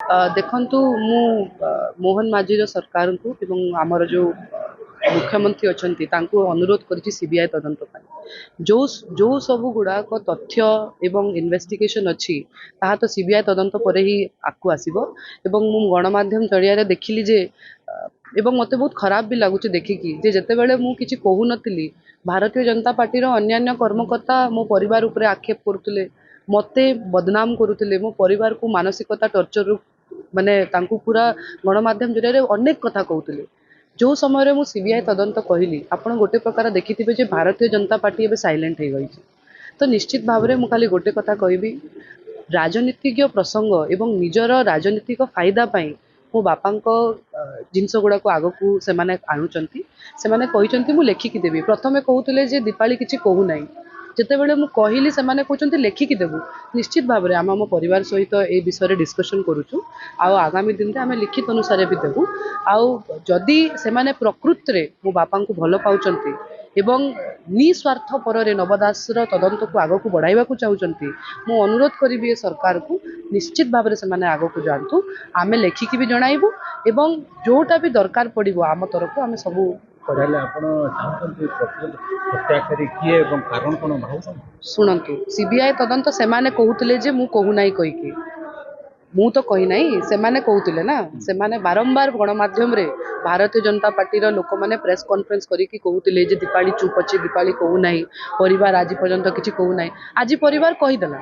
ଦେଖନ୍ତୁ ମୁଁ ମୋହନ ମାଝୀର ସରକାରଙ୍କୁ ଏବଂ ଆମର ଯେଉଁ ମୁଖ୍ୟମନ୍ତ୍ରୀ ଅଛନ୍ତି ତାଙ୍କୁ ଅନୁରୋଧ କରିଛି ସିବିଆଇ ତଦନ୍ତ ପାଇଁ। ଯେଉଁ ଯେଉଁ ସବୁ ଗୁଡ଼ାକ ତଥ୍ୟ ଏବଂ ଇନଭେଷ୍ଟିଗେସନ୍ ଅଛି ତାହା ତ ସିବିଆଇ ତଦନ୍ତ ପରେ ହିଁ ଆଗକୁ ଆସିବ। ଏବଂ ମୁଁ ଗଣମାଧ୍ୟମ ଜରିଆରେ ଦେଖିଲି ଯେ ଏବଂ ମୋତେ ବହୁତ ଖରାପ ବି ଲାଗୁଛି ଦେଖିକି ଯେ ଯେତେବେଳେ ମୁଁ କିଛି କହୁନଥିଲି ଭାରତୀୟ ଜନତା ପାର୍ଟିର ଅନ୍ୟାନ୍ୟ କର୍ମକର୍ତ୍ତା ମୋ ପରିବାର ଉପରେ ଆକ୍ଷେପ କରୁଥିଲେ, ମୋତେ ବଦନାମ କରୁଥିଲେ, ମୋ ପରିବାରକୁ ମାନସିକତା ଟର୍ଚରରୁ ମାନେ ତାଙ୍କୁ ପୁରା ଗଣମାଧ୍ୟମ ଜରିଆରେ ଅନେକ କଥା କହୁଥିଲେ। ଯେଉଁ ସମୟରେ ମୁଁ ସିବିଆଇ ତଦନ୍ତ କହିଲି ଆପଣ ଗୋଟେ ପ୍ରକାର ଦେଖିଥିବେ ଯେ ଭାରତୀୟ ଜନତା ପାର୍ଟି ଏବେ ସାଇଲେଣ୍ଟ ହେଇଯାଇଛି। ତ ନିଶ୍ଚିତ ଭାବରେ ମୁଁ ଖାଲି ଗୋଟେ କଥା କହିବି, ରାଜନୀତିଜ୍ଞ ପ୍ରସଙ୍ଗ ଏବଂ ନିଜର ରାଜନୀତିକ ଫାଇଦା ପାଇଁ ମୋ ବାପାଙ୍କ ଜିନିଷ ଗୁଡ଼ାକୁ ଆଗକୁ ସେମାନେ ଆଣୁଛନ୍ତି। ସେମାନେ କହିଛନ୍ତି ମୁଁ ଲେଖିକି ଦେବି। ପ୍ରଥମେ କହୁଥିଲେ ଯେ ଦୀପାଳି କିଛି କହୁନାହିଁ, ଯେତେବେଳେ ମୁଁ କହିଲି ସେମାନେ କହୁଛନ୍ତି ଲେଖିକି ଦେବୁ। ନିଶ୍ଚିତ ଭାବରେ ଆମେ ଆମ ପରିବାର ସହିତ ଏ ବିଷୟରେ ଡିସ୍କସନ୍ କରୁଛୁ ଆଉ ଆଗାମୀ ଦିନରେ ଆମେ ଲିଖିତ ଅନୁସାରେ ବି ଦେବୁ। ଆଉ ଯଦି ସେମାନେ ପ୍ରକୃତରେ ମୋ ବାପାଙ୍କୁ ଭଲ ପାଉଛନ୍ତି ଏବଂ ନିସ୍ୱାର୍ଥ ପରରେ ନବ ଦାସର ତଦନ୍ତକୁ ଆଗକୁ ବଢ଼ାଇବାକୁ ଚାହୁଁଛନ୍ତି, ମୁଁ ଅନୁରୋଧ କରିବି ଏ ସରକାରକୁ ନିଶ୍ଚିତ ଭାବରେ ସେମାନେ ଆଗକୁ ଯାଆନ୍ତୁ। ଆମେ ଲେଖିକି ବି ଜଣାଇବୁ ଏବଂ ଯେଉଁଟା ବି ଦରକାର ପଡ଼ିବ ଆମ ତରଫରୁ ଆମେ ସବୁ ତାହେଲେ ଆପଣ ଚାହୁଁଛନ୍ତି ପ୍ରକୃତ ହତ୍ୟାକାରୀ କିଏ ଏବଂ କାରଣ କ'ଣ ଭାବୁଛନ୍ତି? ଶୁଣନ୍ତୁ, ସିବିଆଇ ତଦନ୍ତ ସେମାନେ କହୁଥିଲେ ଯେ ମୁଁ କହୁନାହିଁ କହିକି, ମୁଁ ତ କହିନାହିଁ, ସେମାନେ କହୁଥିଲେ ନା। ସେମାନେ ବାରମ୍ବାର ଗଣମାଧ୍ୟମରେ ଭାରତୀୟ ଜନତା ପାର୍ଟିର ଲୋକମାନେ ପ୍ରେସ୍ କନଫରେନ୍ସ କରିକି କହୁଥିଲେ ଯେ ଦୀପାଳି ଚୁପ୍ ଅଛି, ଦୀପାଳି କହୁନାହିଁ, ପରିବାର ଆଜି ପର୍ଯ୍ୟନ୍ତ କିଛି କହୁନାହିଁ। ଆଜି ପରିବାର କହିଦେଲା,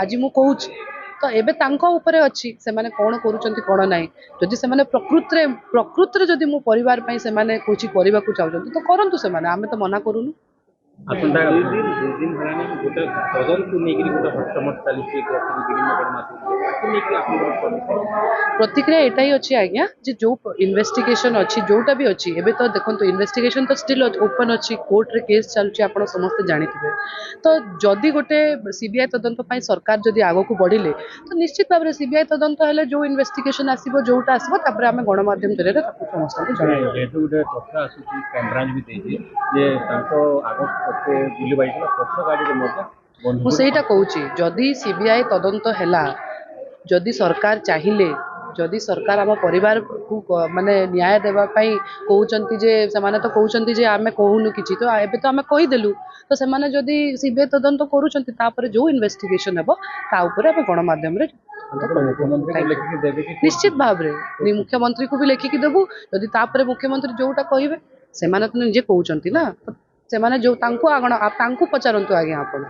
ଆଜି ମୁଁ କହୁଛି। ତ ଏବେ ତାଙ୍କ ଉପରେ ଅଛି ସେମାନେ କ'ଣ କରୁଛନ୍ତି କ'ଣ ନାହିଁ। ଯଦି ସେମାନେ ପ୍ରକୃତରେ ଯଦି ମୋ ପରିବାର ପାଇଁ ସେମାନେ କିଛି କରିବାକୁ ଚାହୁଁଛନ୍ତି ତ କରନ୍ତୁ ସେମାନେ, ଆମେ ତ ମନା କରୁନୁ। ଆସନ୍ତା ଦୁଇ ଦିନ ହେଲାଣି ଗୋଟେ ତଦନ୍ତକୁ ନେଇକରି ଗୋଟେ ହଟଚମଟ ଚାଲିଛି ବିଭିନ୍ନ ଗଣମାଧ୍ୟମରେ, ତାକୁ ନେଇକି ଆପଣଙ୍କର ପ୍ରତିକ୍ରିୟା ଏଟାই ଅଛି ଆଜ୍ଞା ଯେ ଯେଉଁ ଇନଭେଷ୍ଟିଗେସନ୍ ଅଛି ଯେଉଁଟା ବି ଅଛି ଏବେ ତ ଦେଖନ୍ତୁ ଇନଭେଷ୍ଟିଗେସନ୍ ତ ଷ୍ଟିଲ୍ ଓପନ୍ ଅଛି, କୋର୍ଟରେ କେସ୍ ଚାଲୁଛି, ଆପଣ ସମସ୍ତେ ଜାଣିଥିବେ। ତ ଯଦି ଗୋଟେ ସିବିଆଇ ତଦନ୍ତ ପାଇଁ ସରକାର ଯଦି ଆଗକୁ ବଢ଼ିଲେ ତ ନିଶ୍ଚିତ ଭାବରେ ସିବିଆଇ ତଦନ୍ତ ହେଲେ ଯେଉଁ ଇନଭେଷ୍ଟିଗେସନ୍ ଆସିବ ଯେଉଁଟା ଆସିବ ତାପରେ ଆମେ ଗଣମାଧ୍ୟମ ଜରିଆରେ ତାକୁ ସମସ୍ତଙ୍କୁ ଜଣାଇବୁ। ଯେହେତୁ ଗୋଟେ ତଥ୍ୟ ଆସୁଛି କ୍ରାଇମବ୍ରାଞ୍ଚ ବି ଦେଇଛି ଯେ ତାଙ୍କ ଆଗକୁ ପଛେ ବୁଲି ବାଜିଥିଲା ପଛ ଗାଡ଼ିରେ ମଧ୍ୟ ମୁଁ ସେଇଟା କହୁଛି, ଯଦି ସିବିଆଇ ତଦନ୍ତ ହେଲା, ଯଦି ସରକାର ଚାହିଁଲେ, ଯଦି ସରକାର ଆମ ପରିବାରକୁ ମାନେ ନ୍ୟାୟ ଦେବା ପାଇଁ କହୁଛନ୍ତି ଯେ ସେମାନେ ତ କହୁଛନ୍ତି ଯେ ଆମେ କହୁନୁ କିଛି, ତ ଏବେ ତ ଆମେ କହିଦେଲୁ। ତ ସେମାନେ ଯଦି ସିବିଆଇ ତଦନ୍ତ କରୁଛନ୍ତି ତାପରେ ଯେଉଁ ଇନଭେଷ୍ଟିଗେସନ୍ ହେବ ତା ଉପରେ ଆମେ ଗଣମାଧ୍ୟମରେ ଲେଖିକି ଦେବେ କି ନିଶ୍ଚିତ ଭାବରେ ମୁଖ୍ୟମନ୍ତ୍ରୀକୁ ବି ଲେଖିକି ଦେବୁ। ଯଦି ତାପରେ ମୁଖ୍ୟମନ୍ତ୍ରୀ ଯେଉଁଟା କହିବେ, ସେମାନେ ତ ନିଜେ କହୁଛନ୍ତି ନା, ସେମାନେ ଯେଉଁ ତାଙ୍କୁ ପଚାରନ୍ତୁ ଆଜ୍ଞା ଆପଣ।